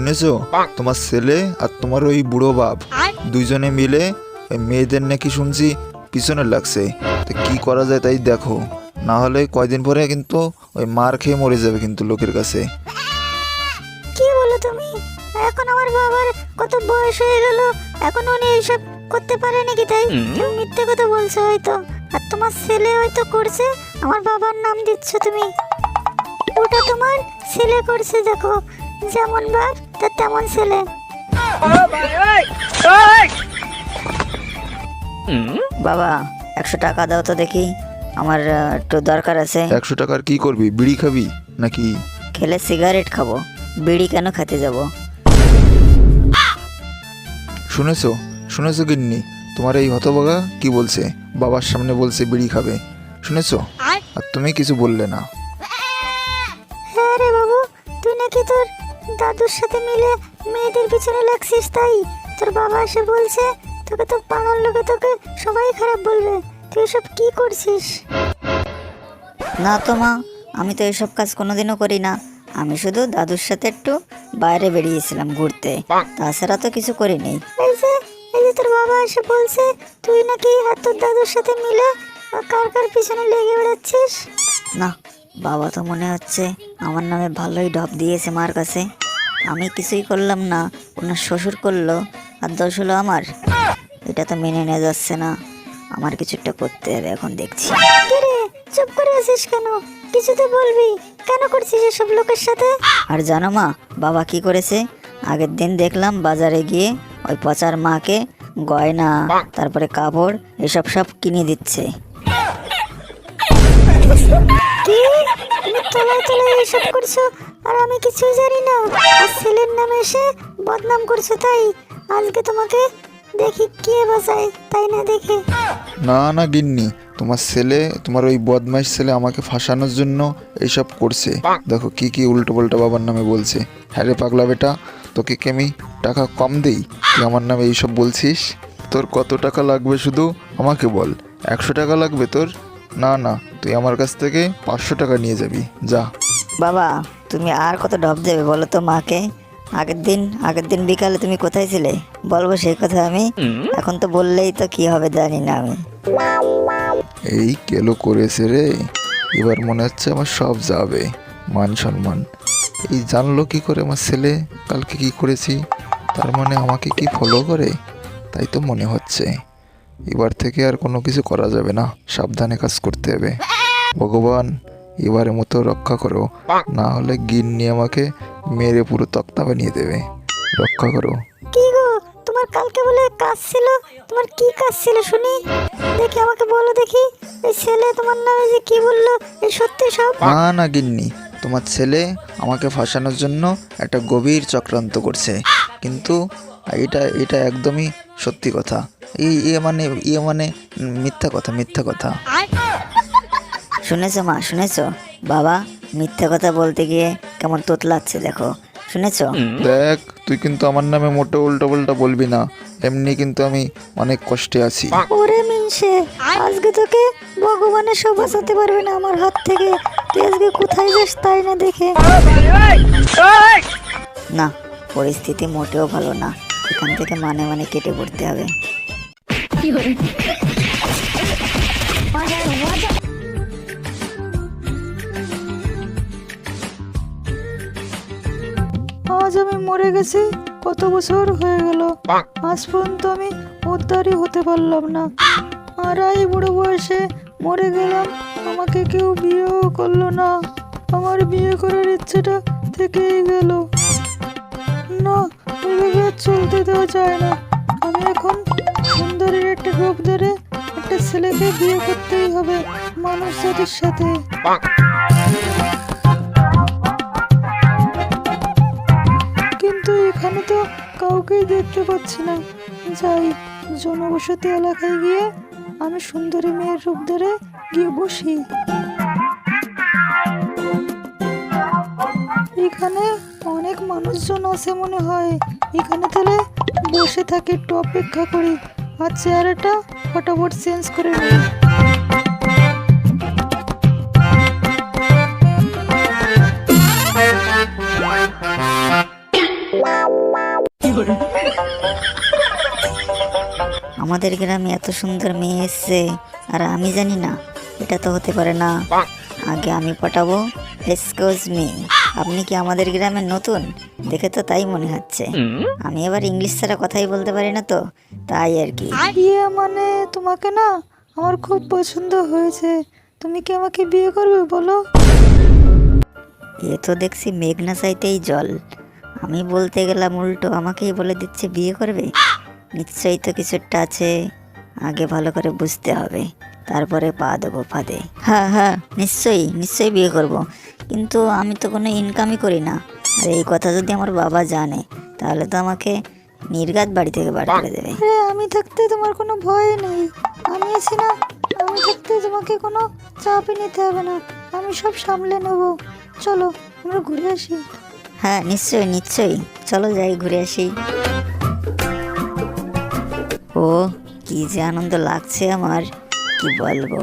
শুনেছো তোমার ছেলে আর তোমার ওই বুড়ো বাপ দুইজনে মিলে ওই মেয়েদের নাকি শুনছি পিছনে লাগছে। তো কি করা যায় তাই দেখো, না হলে কয়দিন পরে কিন্তু ওই মার খেয়ে মরে যাবে কিন্তু লোকের কাছে। কি বলো তুমি? এখন আমার বাবার কত বয়স হয়ে গেল, এখন উনি এইসব করতে পারে নাকি? তাই তুমি মিথ্যে কথা বলছো হয়তো, আর তোমার ছেলে হয়তো করছে। আমার বাবার নাম দিচ্ছ তুমি, ওটা তোমার ছেলে করছে। দেখো, যেমন বাপ তার তেমন ছেলে। বাবা 100 টাকা দাও তো দেখি, আমার একটু দরকার আছে। 100 টাকার কি করবি? বিড়ি খাবি নাকি? খেলে সিগারেট খাবো, বিড়ি কেন খেতে যাব? শুনেছো শুনেছো গিন্নি, তোমার এই হতভাগা কি বলছে? বাবার সামনে বলছে বিড়ি খাবে, শুনেছো? আর তুমি কিছু বললে না। হ্যাঁ রে বাবু, তুই নাকি তোর দাদুর সাথে মিলে মেয়েদের পিছনে লাগছিস, তাই তোর বাবা এসে বলছে তোকে তো পাড়ার লোকে তোকে সবাই খারাপ বলবে। তুই এসব কি করছিস? না তো মা, আমি তো এসব কাজ কোনোদিনও করি না। আমি শুধু দাদুর সাথে একটু বাইরে বেরিয়েছিলাম ঘুরতে, তাছাড়া তো কিছু করিনি। এই যে তোর বাবা এসে বলছে তুই নাকি আর তোর দাদুর সাথে মিলে কার কার পিছনে লেগে বেড়াচ্ছিস। না, বাবা তো মনে হচ্ছে আমার নামে ভালোই ঢপ দিয়েছে মার কাছে। আমি কিছুই করলাম না, ওনার শ্বশুর করলো, আর দোষ হলো আমার। এটা তো মেনে নেওয়া যাচ্ছে না, আমার কিছু একটা করতে হবে এখন দেখছি। কি রে, চুপ করে আছিস কেন? কিছু তো বলবি, কেন করছিস এসব লোকের সাথে? আর জানো মা, বাবা কি করেছে? আগের দিন দেখলাম বাজারে গিয়ে ওই পচার মাকে গয়না, তারপরে কাপড়, এসব সব কিনে দিচ্ছে। কি তুমি তলায় তলায় এসব করছো আর আমি কিছুই জানি না? আর ছেলের নামে এসে বদনাম করছো, তাই আজকে তোমাকে দেখি কে বাঁচায়, তাই না? দেখে না না গিন্নি, তোমার ছেলে, তোমার ওই বদমাইশ ছেলে আমাকে ফাঁসানোর জন্য এইসব করছে। দেখো কি কি উল্টো পাল্টা বাবার নামে বলছে। হ্যাঁ রে পাগলা বেটা, তোকে কি আমি টাকা কম দেই? তুই আমার নামে এইসব বলছিস? তোর কত টাকা লাগবে শুধু আমাকে বল। 100 টাকা লাগবে তোর? না না, তুই আমার কাছ থেকে 500 টাকা নিয়ে যাবি, যা। বাবা তুমি আর কত ঢপ দেবে বলো তো মাকে? আগের দিন বিকালে তুমি কোথায় ছিলে বলবো সেই কথা আমি? এখন তো বললেই তো কি হবে জানি না আমি। এই কেলো করেছে রে, এবার মনে হচ্ছে আমার সব যাবে, মান সম্মান। এই জানলো কি করে আমার ছেলে কালকে কি করেছি? তার মানে আমাকে কি ফলো করে? তাই তো মনে হচ্ছে। এবার থেকে আর কোনো কিছু করা যাবে না, সাবধানে কাজ করতে হবে। ভগবান এবারের মতো রক্ষা করো, না হলে গিন্নি আমাকে মেরে পুরো তক্তা বানিয়ে দেবে। রক্ষা করো। কি গো, তোমার কালকে বলে কাজ ছিল, তোমার কি কাজ ছিল শুনি? দেখি আমাকে বলো দেখি, এই ছেলে তোমার নামে যে কি বললো, এই সত্যি সব? না না গিন্নি, তোমার ছেলে আমাকে ফাঁসানোর জন্য একটা গভীর চক্রান্ত করছে, কিন্তু এটা একদমই সত্যি কথা। ইয়ে মানে মিথ্যা কথা, মিথ্যা কথা। শুনেছো মা, শুনেছো? বাবা মিথ্যা কথা বলতে গিয়ে কেমন তোতলাচ্ছে দেখো, শুনেছো? দেখ, তুই কিন্তু আমার নামে মোটে উল্টো পাল্টা বলবি না, এমনি কিন্তু আমি অনেক কষ্টে আছি। ওরে মিনসে, আজকে তোকে ভগবানের সব বাঁচাতে পারবে না আমার হাত থেকে। তুই আজকে কোথায় যাস তাই না দেখে। না, পরিস্থিতি মোটেও ভালো না, এখান থেকে মানে কেটে পড়তে হবে। আজ আমি মরে গেছি, কত বছর হয়ে গেল, আজ পর্যন্ত আমি উদ্ধারই হতে পারলাম না। আর এই বুড়ো বয়সে মরে গেলাম, আমাকে কেউ বিয়েও করলো না। আমার বিয়ে করার ইচ্ছেটা থেকেই গেল। না, ওইভাবে আর চলতে দেওয়া যায় না। আমি এখন সুন্দরীর একটা রূপ ধরে একটা ছেলেকে বিয়ে করতেই হবে, মানুষ জাতির সাথে। কিন্তু এখানে তো কাউকেই দেখতে পাচ্ছি না। যাই, জনবসতি এলাকায় গিয়ে আমি সুন্দরী মেয়ের রূপ ধরে গিয়ে বসি। এখানে অনেক মানুষজন আছে মনে হয়, এখানে তাহলে বসে থাকি, একটু অপেক্ষা করি, আর চেহারাটা ফটাফট চেঞ্জ করে নিই। আমাদের গ্রামে এত সুন্দর মেয়ে এসছে আর আমি জানি না, এটা তো হতে পারে না। আগে আমি পটাবো। এক্সকিউজ মি, আপনি কি আমাদের গ্রামে নতুন? দেখে তো তাই মনে হচ্ছে। আমি এবার ইংলিশ ছাড়া কথাই বলতে পারি না তো, তাই আর কি। বিয়ে মানে তোমাকে না আমার খুব পছন্দ হয়েছে। তুমি কি আমাকে বিয়ে করবে বলো? এ তো দেখছি মেঘনা চাইতেই জল। আমি বলতে গেলাম উল্টো আমাকেই বলে দিচ্ছে বিয়ে করবে। নিশ্চয়ই তো কিছু একটা আছে, আগে ভালো করে বুঝতে হবে, তারপরে পা দেবো ফাঁদে। হ্যাঁ হ্যাঁ, নিশ্চয়ই নিশ্চয়ই বিয়ে করব, কিন্তু আমি তো কোনো ইনকামই করি না। আর এই কথা যদি আমার বাবা জানে তাহলে তো আমাকে নির্ঘাত বাড়ি থেকে বার করে দেবে। আরে আমি থাকতে তোমার কোনো ভয় নেই, আমি আছি না। আমি থাকতে তোমাকে কোনো চাপই নিতে হবে না, আমি সব সামলে নেব। চলো আমরা ঘুরে আসি। হ্যাঁ নিশ্চয়ই নিশ্চয়ই, চলো যাই ঘুরে আসি। ও কি যে আনন্দ লাগছে আমার, কি বলবো।